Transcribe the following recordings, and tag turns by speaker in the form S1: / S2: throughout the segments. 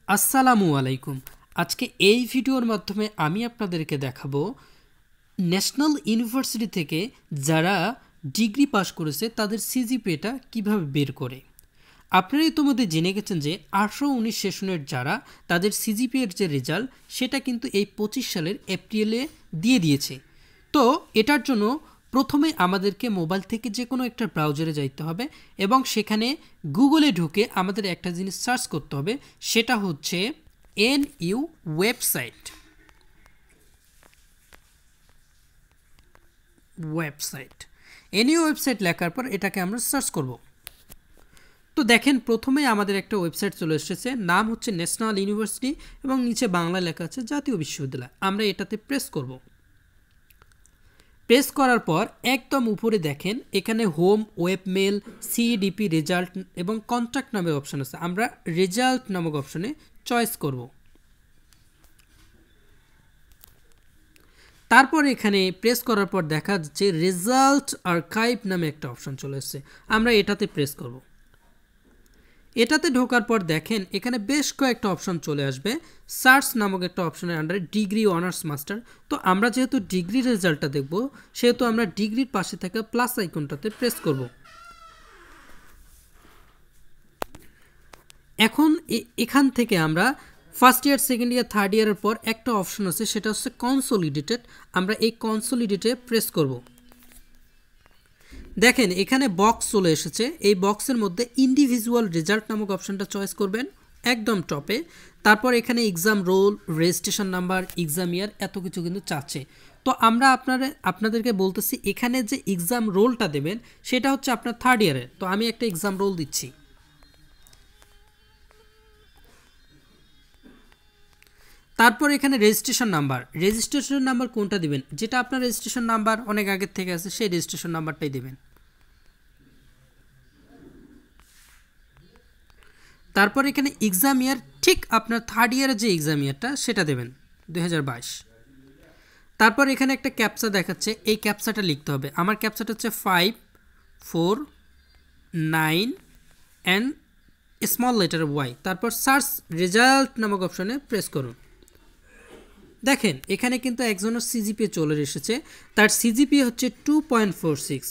S1: আসসালামু আলাইকুম। আজকে এই ভিডিওর মাধ্যমে আমি আপনাদেরকে দেখাবো ন্যাশনাল ইউনিভার্সিটি থেকে যারা ডিগ্রি পাস করেছে তাদের সিজিপিএটা কিভাবে বের করে। আপনারা ইতিমধ্যে জেনে গেছেন যে 18-19 সেশনের যারা তাদের সিজিপিএর যে রেজাল্ট সেটা কিন্তু এই 25 সালের এপ্রিলে দিয়ে দিয়েছে। তো এটার জন্য প্রথমে আমাদেরকে মোবাইল থেকে যে কোনো একটা ব্রাউজারে যাইতে হবে এবং সেখানে গুগলে ঢুকে আমাদের একটা জিনিস সার্চ করতে হবে, সেটা হচ্ছে এনইউ ওয়েবসাইট। এনইউ ওয়েবসাইট লেখার পর এটাকে আমরা সার্চ করব। তো দেখেন প্রথমে আমাদের একটা ওয়েবসাইট চলে এসেছে, নাম হচ্ছে ন্যাশনাল ইউনিভার্সিটি এবং নিচে বাংলা লেখা আছে জাতীয় বিশ্ববিদ্যালয়। আমরা এটাতে প্রেস করব। প্রেস করার পর একদম উপরে দেখেন এখানে home, web mail, CDP, result এবং কন্ট্যাক্ট নামের অপশন আছে। আমরা রেজাল্ট নামক অপশনে চয়েস করব। তারপর এখানে প্রেস করার পর দেখা যাচ্ছে রেজাল্ট আর্কাইভ নামে একটা অপশন চলে এসেছে, আমরা এটাতে প্রেস করব। এটাতে ঢোকার পর দেখেন এখানে বেশ কয়েকটা অপশন চলে আসবে। সার্চ নামক একটা অপশনের আন্ডারে ডিগ্রি, অনার্স, মাস্টার। তো আমরা যেহেতু ডিগ্রির রেজাল্টটা দেখব সেহেতু আমরা ডিগ্রির পাশে থাকা প্লাস আইকনটাতে প্রেস করব। এখন এখান থেকে আমরা first year, second year, third ইয়ারের পর একটা অপশন আছে, সেটা হচ্ছে কনসোলিডেটেড। আমরা এই কনসোলিডেটে প্রেস করব। দেখেন এখানে বক্স চলে এসেছে, এই বক্সের মধ্যে ইন্ডিভিজুয়াল রেজাল্ট নামক অপশনটা চয়েস করবেন একদম টপে। তারপর এখানে exam role, registration number, exam ইয়ার এত কিছু কিন্তু চাচ্ছে। তো আমরা আপনাদেরকে বলতেছি এখানে যে এক্সাম রোলটা দেবেন সেটা হচ্ছে আপনার থার্ড ইয়ারের। তো আমি একটা এক্সাম রোল দিচ্ছি। তারপর এখানে রেজিস্ট্রেশন নাম্বার কোনটা দিবেন, যেটা আপনার রেজিস্ট্রেশন নাম্বার অনেক আগের থেকে আছে সেই রেজিস্ট্রেশন নাম্বারটাই দেবেন। তারপর এখানে এক্সাম ইয়ার ঠিক আপনার থার্ড ইয়ারের যে এক্সাম ইয়ারটা সেটা দেবেন 2022। তারপর এখানে একটা ক্যাপচা দেখাচ্ছে, এই ক্যাপচাটা লিখতে হবে। আমার ক্যাপচাটা হচ্ছে 549 অ্যান্ড স্মল লেটার ওয়াই। তারপর সার্চ রেজাল্ট নামক অপশনে প্রেস করুন। দেখেন এখানে কিন্তু একজনের সিজিপিএ চলে এসেছে, তার সিজিপিএ হচ্ছে 2.46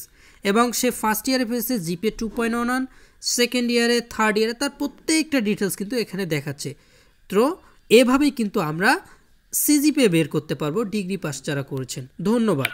S1: এবং সে ফার্স্ট ইয়ারে পেয়েছে জিপিএ 2.11, সেকেন্ড ইয়ারে, থার্ড ইয়ারে, তার প্রত্যেকটা ডিটেলস কিন্তু এখানে দেখাচ্ছে। তো এভাবেই কিন্তু আমরা সিজিপিএ বের করতে পারবো ডিগ্রি পাস যারা করেছেন। ধন্যবাদ।